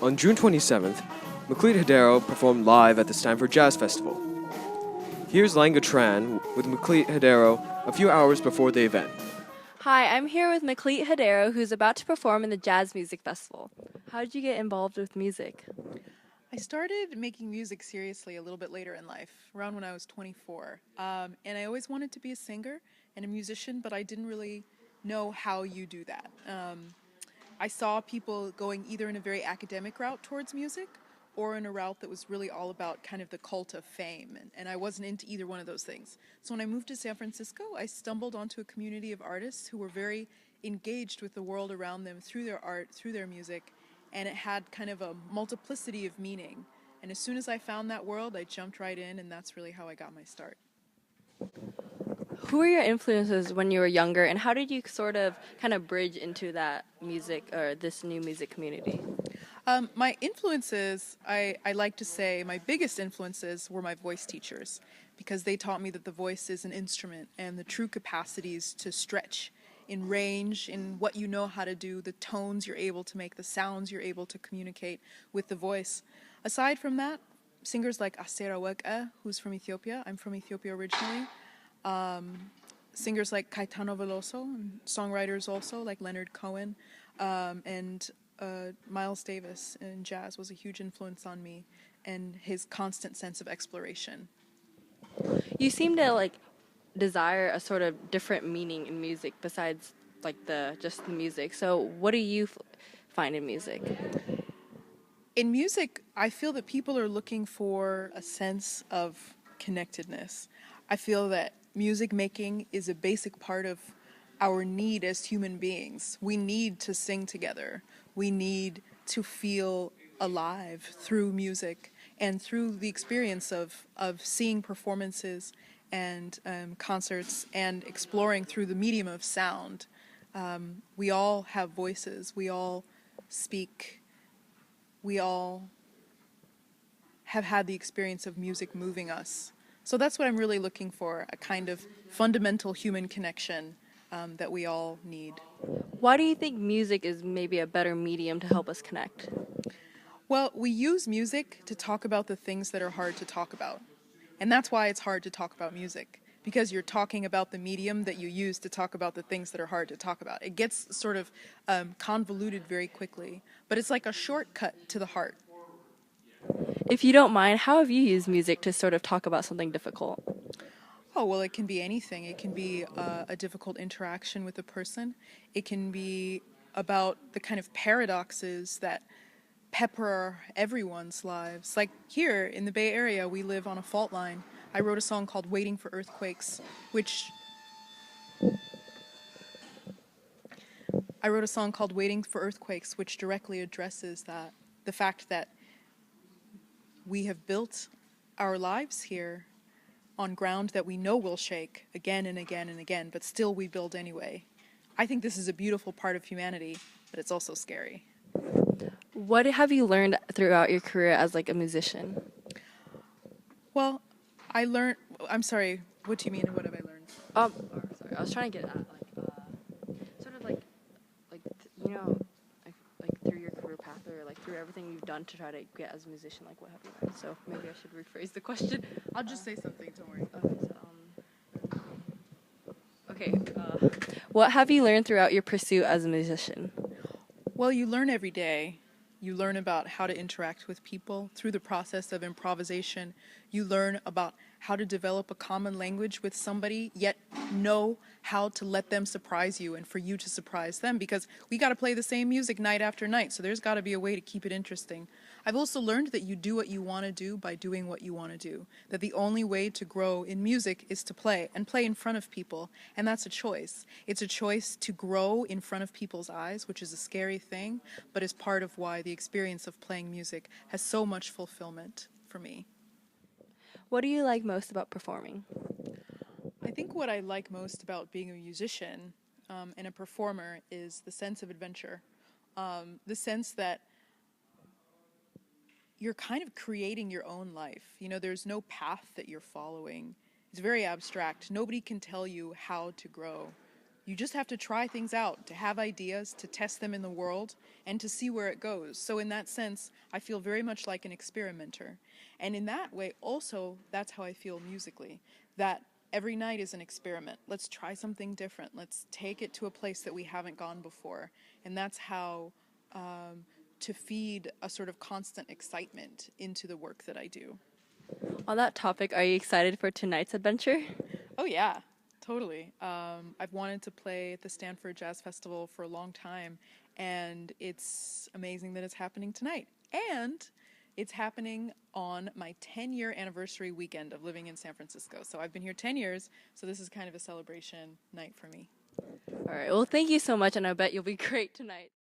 On June 27th, Meklit Hadero performed live at the Stanford Jazz Festival. Here's Langa Tran with Meklit Hadero a few hours before the event. Hi, I'm here with Meklit Hadero, who's about to perform in the Jazz Music Festival. How did you get involved with music? I started making music seriously a little bit later in life, around when I was 24. And I always wanted to be a singer and a musician, but I didn't really know how you do that. I saw people going either in a very academic route towards music or in a route that was really all about kind of the cult of fame. And I wasn't into either one of those things. So when I moved to San Francisco, I stumbled onto a community of artists who were very engaged with the world around them through their art, through their music. And it had kind of a multiplicity of meaning. And as soon as I found that world, I jumped right in, and that's really how I got my start. Who were your influences when you were younger, and how did you sort of kind of bridge into that music or this new music community? My influences, I like to say, my biggest influences were my voice teachers, because they taught me that the voice is an instrument and the true capacities to stretch in range, in what you know how to do, the tones you're able to make, the sounds you're able to communicate with the voice. Aside from that, singers like Asera Weka, who's from Ethiopia. I'm from Ethiopia originally. Singers like Caetano Veloso, and songwriters also like Leonard Cohen, and Miles Davis in jazz was a huge influence on me, and his constant sense of exploration. You seem to desire a sort of different meaning in music besides just the music. So what do you find in music? In music, I feel that people are looking for a sense of connectedness. I feel that music making is a basic part of our need as human beings. We need to sing together. We need to feel alive through music and through the experience of seeing performances and concerts and exploring through the medium of sound. We all have voices. We all speak. We all have had the experience of music moving us. So that's what I'm really looking for, a kind of fundamental human connection that we all need. Why do you think music is maybe a better medium to help us connect? Well, we use music to talk about the things that are hard to talk about. And that's why it's hard to talk about music, because you're talking about the medium that you use to talk about the things that are hard to talk about. It gets sort of convoluted very quickly, but it's like a shortcut to the heart. If you don't mind, how have you used music to sort of talk about something difficult? Oh, well, it can be anything. It can be a difficult interaction with a person. It can be about the kind of paradoxes that pepper everyone's lives. Like here in the Bay Area, we live on a fault line. I wrote a song called Waiting for Earthquakes, which directly addresses that, the fact that we have built our lives here on ground that we know will shake again and again and again, but still we build anyway. I think this is a beautiful part of humanity, but it's also scary. What have you learned throughout your career as a musician? Well, I'm sorry, what do you mean, what have I learned? Sorry, I was trying to get at sort of through your career path or through everything you've done to try to get as a musician, what have you learned? So maybe I should rephrase the question. I'll just say something, don't worry. What have you learned throughout your pursuit as a musician? Well, you learn every day. You learn about how to interact with people through the process of improvisation. You learn about how to develop a common language with somebody, yet know how to let them surprise you and for you to surprise them, because we got to play the same music night after night, so there's got to be a way to keep it interesting. I've also learned that you do what you want to do by doing what you want to do, that the only way to grow in music is to play, and play in front of people, and that's a choice. It's a choice to grow in front of people's eyes, which is a scary thing, but is part of why the experience of playing music has so much fulfillment for me. What do you like most about performing? I think what I like most about being a musician and a performer is the sense of adventure, the sense that you're kind of creating your own life. You know, there's no path that you're following. It's very abstract. Nobody can tell you how to grow. You just have to try things out, to have ideas, to test them in the world, and to see where it goes. So in that sense, I feel very much like an experimenter. And in that way, also, that's how I feel musically. That every night is an experiment. Let's try something different. Let's take it to a place that we haven't gone before. And that's how to feed a sort of constant excitement into the work that I do. On that topic, are you excited for tonight's adventure? Oh, yeah, totally. I've wanted to play at the Stanford Jazz Festival for a long time, and it's amazing that it's happening tonight. And it's happening on my 10-year anniversary weekend of living in San Francisco. So I've been here 10 years, so this is kind of a celebration night for me. All right. Well, thank you so much, and I bet you'll be great tonight.